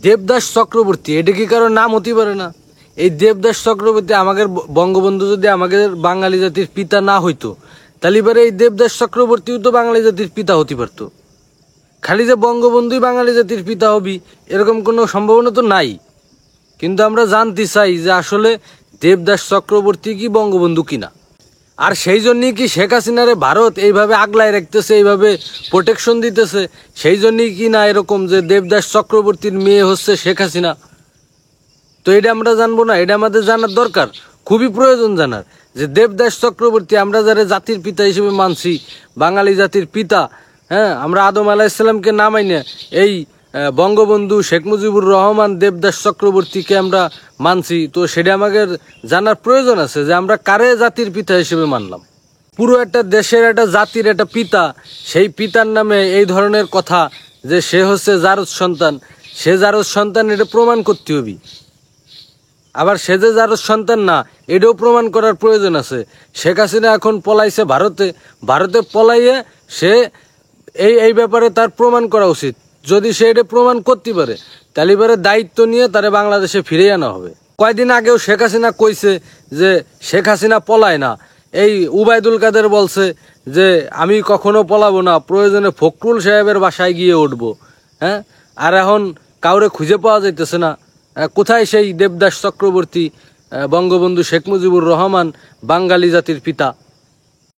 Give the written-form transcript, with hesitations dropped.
দেবদাস চক্রবর্তী এটা কি কারো নাম হতে পারে না? এই দেবদাস চক্রবর্তী আমাদের বঙ্গবন্ধু যদি আমাদের বাঙালি জাতির পিতা না হইতো, তাহলে এবারে এই দেবদাস চক্রবর্তীও তো বাঙালি জাতির পিতা হতে পারতো। খালি যে বঙ্গবন্ধুই বাঙালি জাতির পিতা হবি এরকম কোনো সম্ভাবনা তো নাই। কিন্তু আমরা জানতে চাই যে আসলে দেবদাস চক্রবর্তী কি বঙ্গবন্ধু কিনা। আর সেই জন্যই কি শেখ হাসিনারে ভারত এইভাবে আগলায় রাখতেছে, এইভাবে প্রোটেকশন দিতেছে? সেই জন্যই কি না এরকম যে দেবদাস চক্রবর্তীর মেয়ে হচ্ছে শেখ হাসিনা? তো এটা আমরা জানবো না? এটা আমাদের জানার দরকার, খুবই প্রয়োজন জানার, যে দেবদাস চক্রবর্তী আমরা যারা জাতির পিতা হিসেবে মানছি, বাঙালি জাতির পিতা, হ্যাঁ, আমরা আদম আলাইসাল্লামকে নামাই না, এই বঙ্গবন্ধু শেখ মুজিবুর রহমান দেবদাস চক্রবর্তীকে আমরা মানছি। তো সেটা আমাদের জানার প্রয়োজন আছে যে আমরা কারে জাতির পিতা হিসেবে মানলাম। পুরো একটা দেশের একটা জাতির একটা পিতা, সেই পিতার নামে এই ধরনের কথা যে সে হচ্ছে জারজ সন্তান, সে জারজ সন্তান এটা প্রমাণ করতে হবে। আবার সে যে জারজ সন্তান না এটাও প্রমাণ করার প্রয়োজন আছে। শেখ হাসিনা এখন পলাইছে ভারতে, ভারতে পলাইয়ে সে এই ব্যাপারে তার প্রমাণ করা উচিত। যদি সে এটা প্রমাণ করতে পারে তাহলে এবারে দায়িত্ব নিয়ে তারে বাংলাদেশে ফিরিয়ে আনা হবে। কয়দিন আগেও শেখ হাসিনা কইছে যে শেখ হাসিনা পলায় না। এই উবাইদুল কাদের বলছে যে আমি কখনো পলাবো না, প্রয়োজনে ফখরুল সাহেবের বাসায় গিয়ে উঠবো। হ্যাঁ, আর এখন কাউরে খুঁজে পাওয়া যাইতেছে না। কোথায় সেই দেবদাস চক্রবর্তী, বঙ্গবন্ধু শেখ মুজিবুর রহমান বাঙালি জাতির পিতা?